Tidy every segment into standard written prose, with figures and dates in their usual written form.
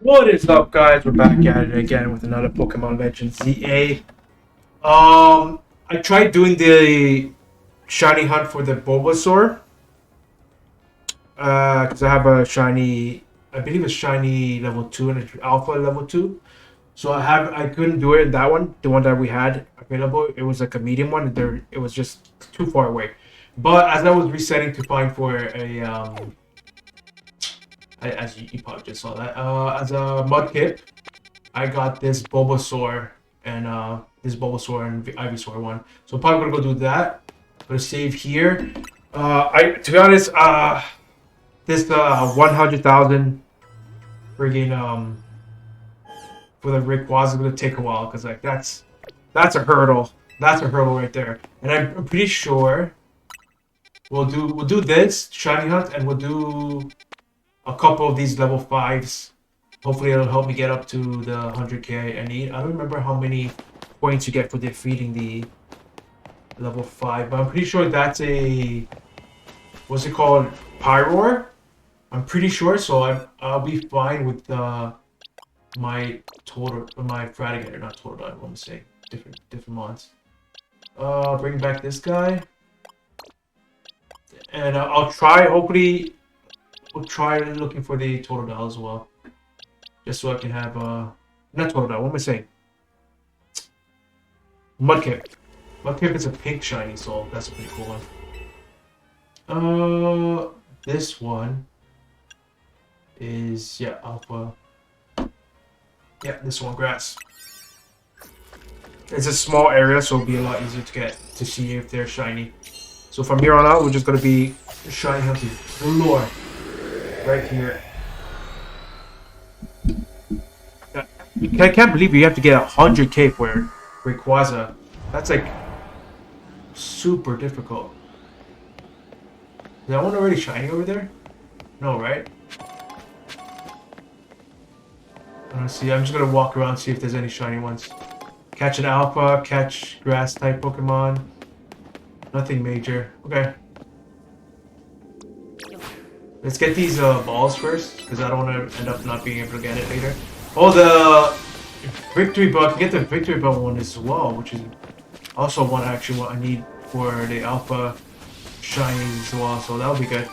What is up, guys? We're back at it again with another Pokemon Legends ZA. I tried doing the shiny hunt for the Bulbasaur. Because I have a shiny, I believe it's shiny level 2 and it's alpha level 2. So I couldn't do it in that one, the one that we had available. It was like a medium one, and it was just too far away. But as I was resetting to find for as you probably just saw that, as a Mudkip, I got this Bulbasaur and Ivysaur one. So I'm probably gonna go do that. Gonna save here. To be honest, this 100,000 friggin' for the Rayquaza is gonna take a while because like that's a hurdle. That's a hurdle right there. And I'm pretty sure we'll do this shiny hunt and we'll do a couple of these level 5s. Hopefully it'll help me get up to the 100k I need. I don't remember how many points you get for defeating the level 5, but I'm pretty sure that's a... what's it called? Pyroar? I'm pretty sure, so I'll be fine with my Fratigator, not Total, I want to say. Different mods. Bring back this guy. And I'll try, hopefully, we'll try looking for the Totodile as well. Just so I can have, not Totodile, what am I saying? Mudkip. Mudkip is a pink shiny, so that's a pretty cool one. This one is, yeah, Alpha. Yeah, this one, Grass. It's a small area, so it'll be a lot easier to see if they're shiny. So from here on out, we're just gonna be shiny hunting galore. Right here. I can't believe you have to get 100k for Rayquaza. That's like super difficult. Is that one already shiny over there? No, right? Let's see. I'm just gonna walk around see if there's any shiny ones. Catch an alpha, catch grass type Pokemon. Nothing major. Okay. Let's get these balls first, because I don't want to end up not being able to get it later. Oh, the victory bell. I can get the victory bell one as well, which is also what I need for the alpha shinies as well. So that'll be good.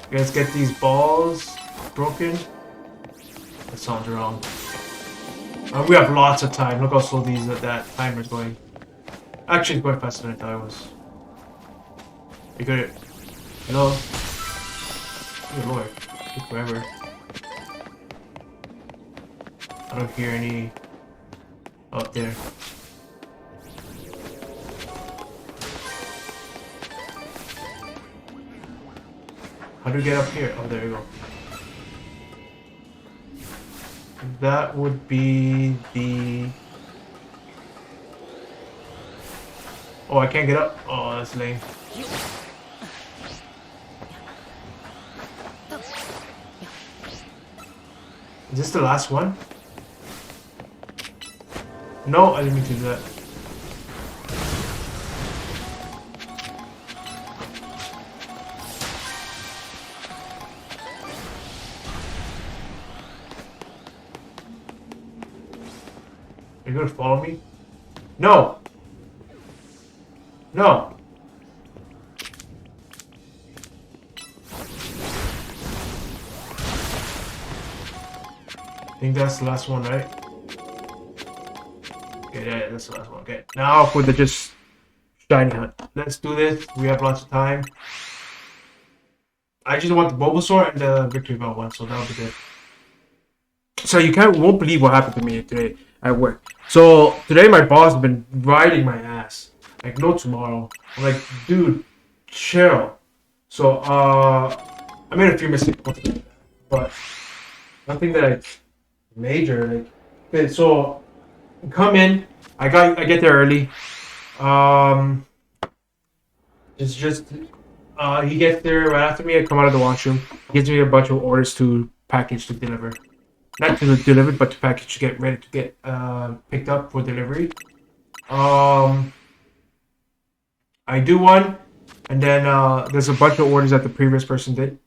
Okay, let's get these balls broken. That sounds wrong. We have lots of time. Look how slow that timer's going. Actually, it's going faster than I thought it was. You got it. Hello? Good lord. It took forever. I don't hear any up there. How do we get up here? Oh, there we go. That would be the... oh, I can't get up? Oh, that's lame. Is this the last one? No, I didn't mean to do that. Are you gonna follow me? No! No! I think that's the last one, right? Okay, yeah, that's the last one. Okay, now for the just shiny hunt. Let's do this. We have lots of time. I just want the Bulbasaur and the Victory Bell one, so that'll be good. So you won't believe what happened to me today at work. So today my boss has been riding my ass. Like no tomorrow. I'm like, dude, chill. So I made a few mistakes, but nothing that I major. Like, okay, so come in. I get there early. It's just he gets there right after me. I come out of the washroom. He gives me a bunch of orders to package to deliver. Not to deliver, but to package to get ready to get picked up for delivery. I do one, and then there's a bunch of orders that the previous person did.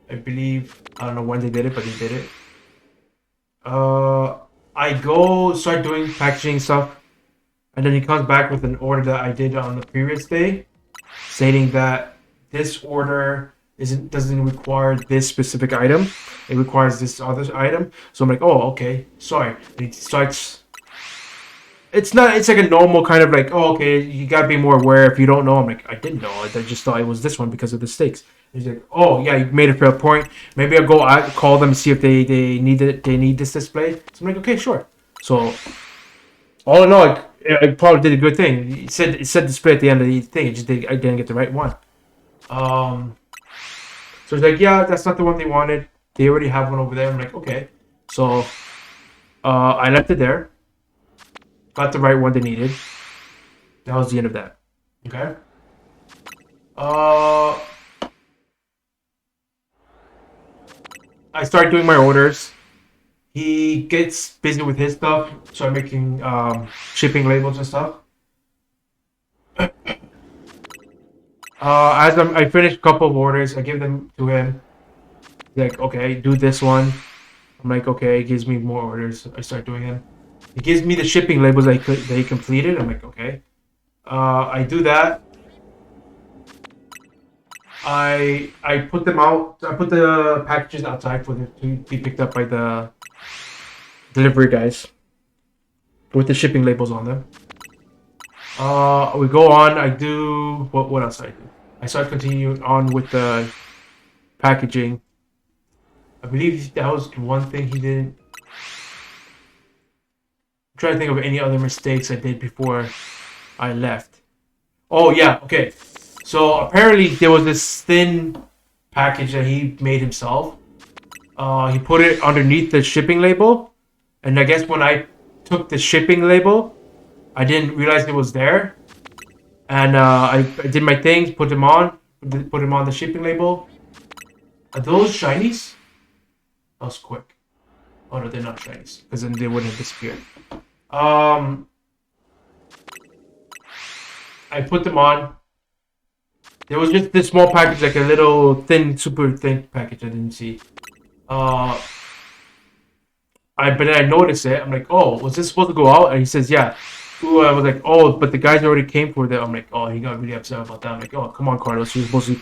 I believe. I don't know when they did it, but they did it. I go start doing packaging stuff, and then he comes back with an order that I did on the previous day, stating that this order doesn't require this specific item. It requires this other item. So I'm like, oh, okay, sorry. And he starts. It's not. It's like a normal kind of like, oh, okay, you gotta be more aware. If you don't know, I'm like, I didn't know. I just thought it was this one because of the stakes. He's like, oh yeah, you made a fair point. Maybe I'll go out, call them and see if they need it. They need this display. So I'm like, okay, sure. So all in all, I probably did a good thing. It said display at the end of the thing. I didn't get the right one. So he's like, yeah, that's not the one they wanted. They already have one over there. I'm like, okay. So I left it there. Got the right one they needed. That was the end of that. Okay. I start doing my orders. He gets busy with his stuff, so I'm making shipping labels and stuff. I finish a couple of orders, I give them to him. He's like, okay, do this one. I'm like, okay. He gives me more orders. I start doing them. He gives me the shipping labels that he completed. I'm like, okay. I do that. I put them out. I put the packages outside for them to be picked up by the delivery guys with the shipping labels on them. We go on. I do what else I do? I start continuing on with the packaging. I believe that was one thing he didn't. I'm trying to think of any other mistakes I did before I left. Oh yeah, okay. So apparently there was this thin package that he made himself. He put it underneath the shipping label, and I guess when I took the shipping label, I didn't realize it was there. And I did my things, put them on the shipping label. Are those shinies? That was quick. Oh no, they're not shinies, because then they wouldn't have disappeared. I put them on. There was just this small package, like a little thin, super thin package I didn't see. But then I noticed it. I'm like, oh, was this supposed to go out? And he says, yeah. Ooh, I was like, oh, but the guys already came for that. I'm like, oh, he got really upset about that. I'm like, oh, come on, Carlos, you're supposed to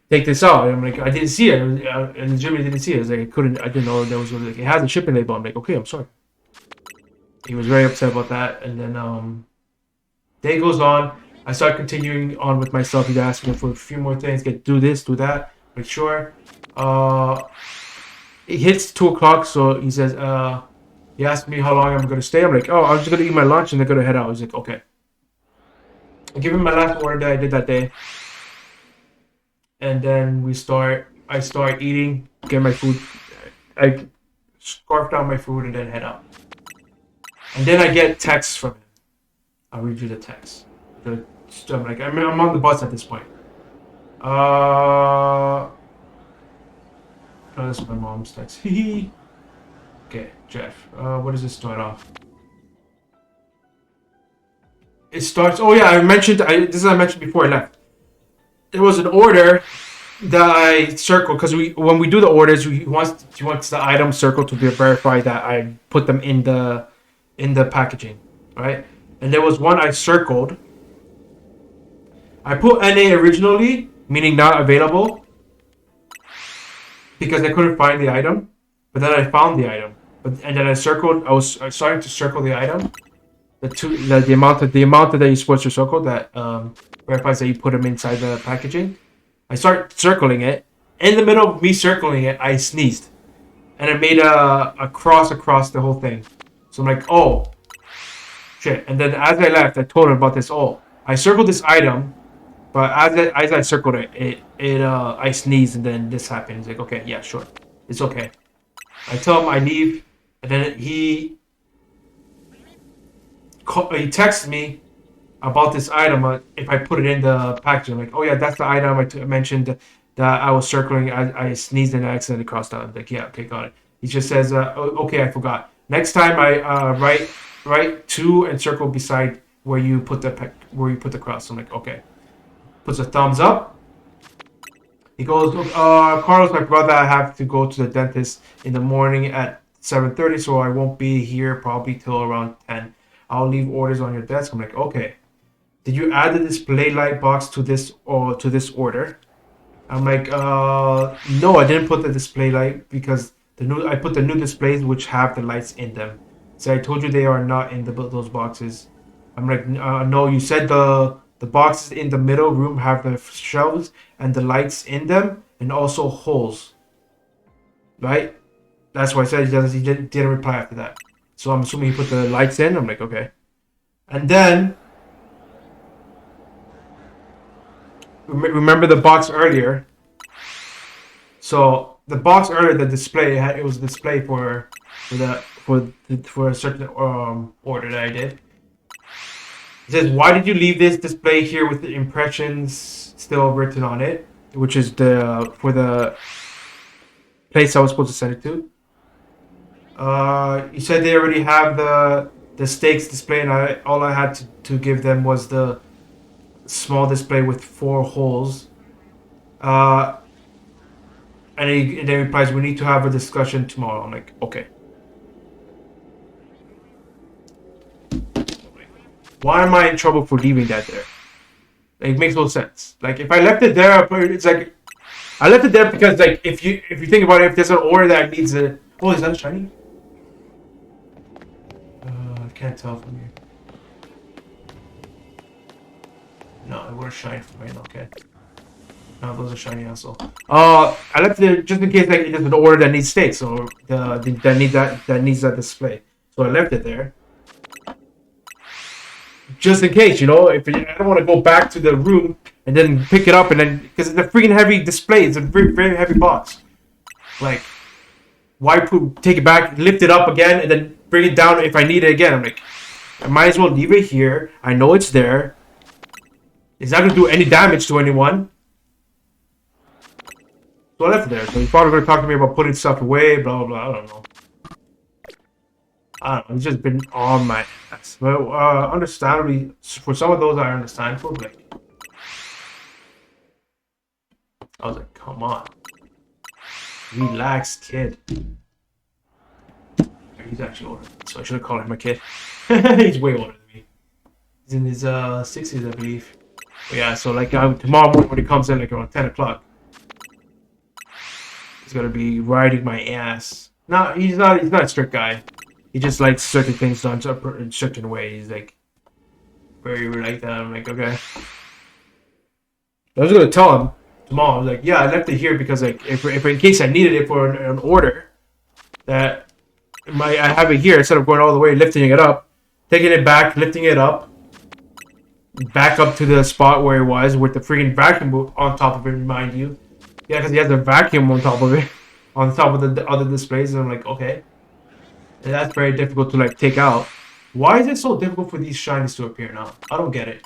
take this out. And I'm like, I didn't see it. I legitimately didn't see it. I was like, I didn't know there was like, it has a shipping label. I'm like, okay, I'm sorry. He was very upset about that. And then day goes on. I start continuing on with myself. He's asking for a few more things. Do this, do that. Like, sure. It hits 2 o'clock, so he says, he asked me how long I'm going to stay. I'm like, oh, I'm just going to eat my lunch and then going to head out. He's like, okay. I give him my last order that I did that day. And then I start eating, get my food. I scarf down my food and then head out. And then I get texts from him. I'll read you the text. I'm like, I'm on the bus at this point. Oh, that's my mom's text. Okay, Jeff. What does it start off? It starts. Oh yeah, I mentioned before I left. There was an order that I circled because when we do the orders, he wants the item circled to be verified that I put them in the packaging, right? And there was one I circled. I put NA originally, meaning not available, because I couldn't find the item. But then I found the item. And then I was starting to circle the item. The amount that you're supposed to circle that verifies that you put them inside the packaging. I start circling it. In the middle of me circling it, I sneezed. And I made a cross across the whole thing. So I'm like, oh, shit. And then as I left, I told him about this. Oh, I circled this item. But as I circled it, I sneezed and then this happened. He's like, okay, yeah, sure. It's okay. I tell him I leave, and then he texts me about this item. If I put it in the package, I'm like, oh yeah, that's the item I mentioned that I was circling. I sneezed and I accidentally crossed out. I'm like, yeah, okay, got it. He just says, okay, I forgot. Next time I write to and circle beside where you put the cross. I'm like, okay. Puts a thumbs up. He goes, Carlos, my brother, I have to go to the dentist in the morning at 7:30, so I won't be here probably till around 10. I'll leave orders on your desk. I'm like, okay. Did you add the display light box to this or to this order? I'm like, no, I didn't put the display light because I put the new displays which have the lights in them. So I told you they are not in those boxes. I'm like, no, you said the boxes in the middle room have the shelves and the lights in them and also holes, right? That's why I said he didn't reply after that. So I'm assuming he put the lights in. I'm like, okay. And then remember the box earlier. So the box earlier, the display it was a display for a certain order that I did. It says, "Why did you leave this display here with the impressions still written on it?" Which is for the place I was supposed to send it to. You said they already have the stakes display, and all I had to give them was the small display with 4 holes. And he then replies, "We need to have a discussion tomorrow." I'm like, okay. Why am I in trouble for leaving that there? Like, it makes no sense. Like, if I left it there, it's like I left it there because, like, if you think about it, if there's an order that needs a is that shiny? I can't tell from here. No, it would shine from here. Okay. No, those are shiny also. I left it just in case, like, there's an order that needs stakes or that needs that display. So I left it there. Just in case, if I don't want to go back to the room and then pick it up and then because it's a freaking heavy display, it's a very very heavy box. Like, why take it back, lift it up again, and then bring it down if I need it again? I'm like, I might as well leave it here. I know it's there. It's not gonna do any damage to anyone. So I left it there. So he's probably gonna talk to me about putting stuff away, blah blah blah. I don't know. It's just been on my ass. But understandably, for some of those I understand for, like, I was like, come on. Relax, kid. He's actually older, so I should have called him a kid. He's way older than me. He's in his 60s, I believe. But yeah, so like tomorrow morning when he comes in, like around 10 o'clock, he's gonna be riding my ass. No, he's not a strict guy. He just likes certain things done in certain ways. He's like very like that. I'm like, okay. I was gonna tell him tomorrow. I was like, yeah, I left it here because, like, if in case I needed it for an order, that I have it here instead of going all the way, lifting it up, taking it back, lifting it up, back up to the spot where it was with the freaking vacuum on top of it. Remind you, yeah, because he has a vacuum on top of it, on top of the other displays. And I'm like, okay. And that's very difficult to, like, take out. Why is it so difficult for these shinies to appear now? I don't get it.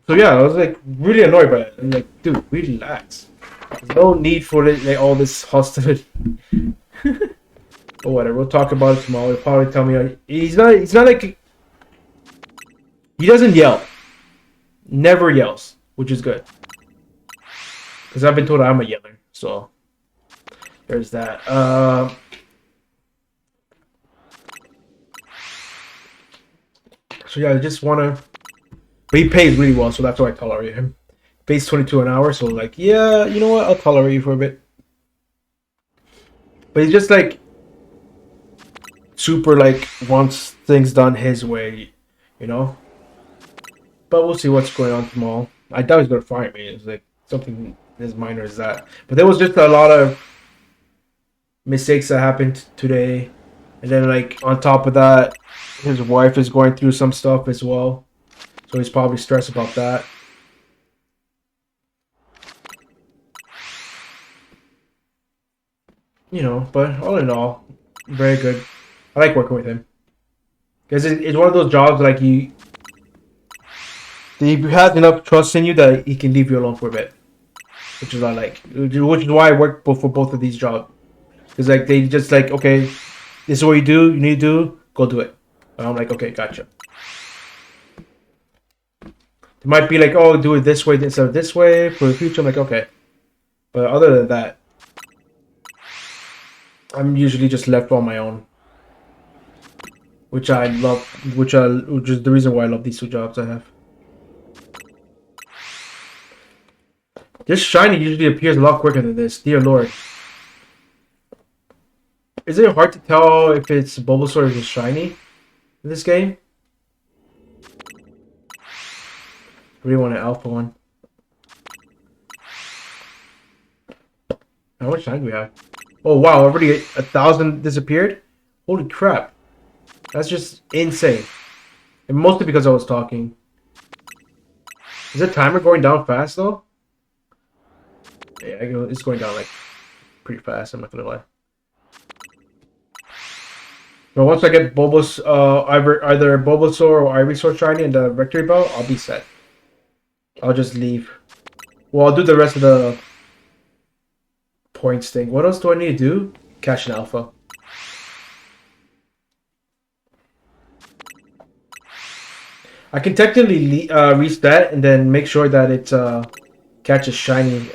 So yeah, I was like really annoyed by it. I'm like, dude, relax. There's no need for it, like, all this hostility. But whatever, we'll talk about it tomorrow. He'll probably tell me he's not like he doesn't yell. Never yells, which is good. Because I've been told I'm a yeller, so there's that. So yeah, I just wanna. But he pays really well, so that's why I tolerate him. He pays $22 an hour, so, like, yeah, you know what? I'll tolerate you for a bit. But he's just like super, like, wants things done his way, But we'll see what's going on tomorrow. I doubt he's gonna fire me. It's like something as minor as that. But there was just a lot of mistakes that happened today, and then, like, on top of that, his wife is going through some stuff as well, so he's probably stressed about that. But all in all, very good. I like working with him because it's one of those jobs like he has enough trust in you that he can leave you alone for a bit, which is what I like. Which is why I work for both of these jobs, because, like, they just like, okay, this is what you do. You need to do. Go do it. And I'm like, okay, gotcha. It might be like, oh, do it this way instead of this way for the future. I'm like, okay, But other than that, I'm usually just left on my own. Which I love, which is the reason why I love these two jobs I have. This shiny usually appears a lot quicker than this, dear lord. Is it hard to tell if it's Bulbasaur or just shiny in this game? I really want an alpha one. How much time do we have? Oh wow, already 1,000 disappeared? Holy crap. That's just insane. And mostly because I was talking. Is the timer going down fast though? Yeah, it's going down like pretty fast, I'm not gonna lie. But once I get either Bulbasaur or Ivysaur shiny and the Victory Bell, I'll be set. I'll just leave. Well, I'll do the rest of the points thing. What else do I need to do? Catch an alpha. I can technically reset and then make sure that it catches shiny.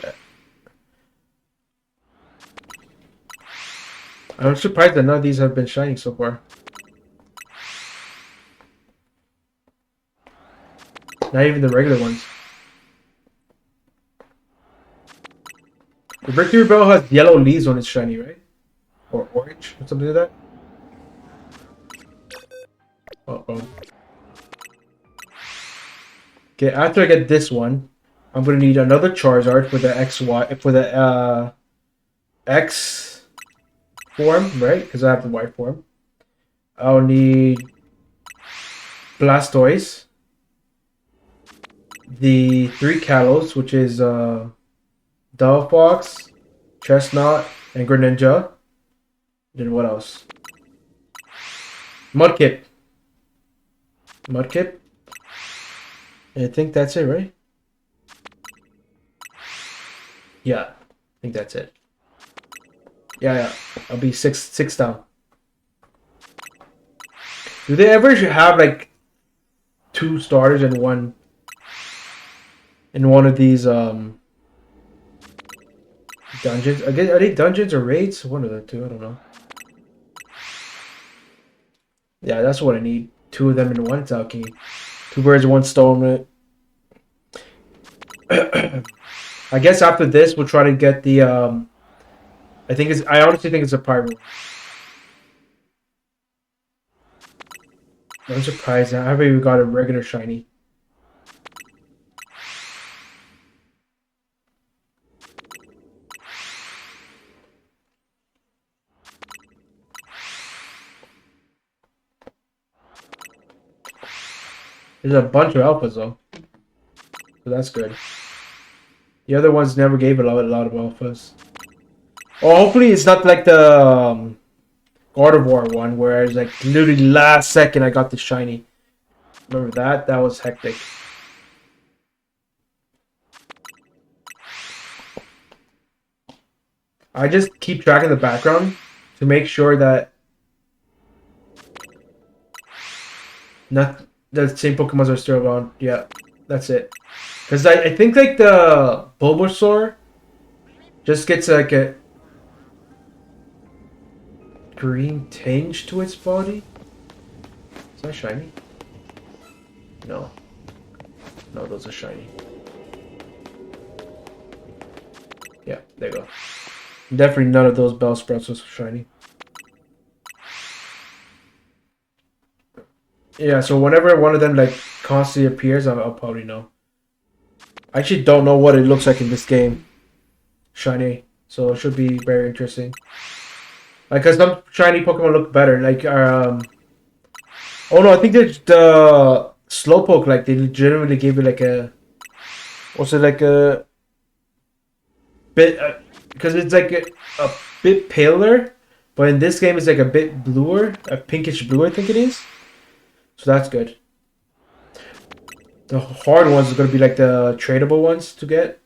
I'm surprised that none of these have been shiny so far. Not even the regular ones. The Victory Bell has yellow leaves when it's shiny, right? Or orange, or something like that. Uh-oh. Okay, after I get this one, I'm gonna need another Charizard for the X form, right? Because I have the Y form. I'll need Blastoise, the 3 Kalos, which is Delphox, Chestnut, and Greninja. Then what else? Mudkip. Mudkip. I think that's it, right? Yeah, I think that's it. Yeah. I'll be six down. Do they ever have like 2 starters in one of these dungeons? Are they dungeons or raids? One of the two, I don't know. Yeah, that's what I need. 2 of them in one. It's okay. 2 birds, 1 stone. I guess after this, we'll try to get the I honestly think it's a pyro. I'm surprised. I haven't even got a regular shiny. There's a bunch of alphas though, so that's good. The other ones never gave a lot of alphas. Oh, hopefully it's not like the God of War one where it's like literally last second I got the shiny. Remember that? That was hectic. I just keep track in the background to make sure that not the same Pokemons are still around. Yeah, that's it. Because I think like the Bulbasaur just gets like a green tinge to its body. Is that shiny? No. No, those are shiny. Yeah, there you go. Definitely none of those Bellsprouts was shiny. Yeah, so whenever one of them like constantly appears, I'll probably know. I actually don't know what it looks like in this game. Shiny. So it should be very interesting. Like, cause some shiny Pokemon look better. Like, oh no, I think the Slowpoke, like, they legitimately gave it like a, what's it, like a bit, because it's like a bit paler, but in this game it's like a bit bluer, a pinkish blue, I think it is. So that's good. The hard ones are gonna be like the tradable ones to get.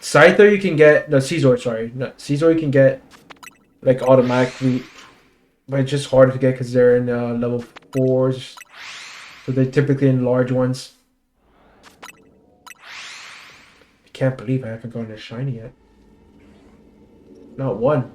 Scyther you can get, no, Caesar, sorry. No, Caesar you can get like automatically, but it's just harder to get because they're in level 4s. So they're typically in large ones. can't believe I haven't gotten a shiny yet. Not one.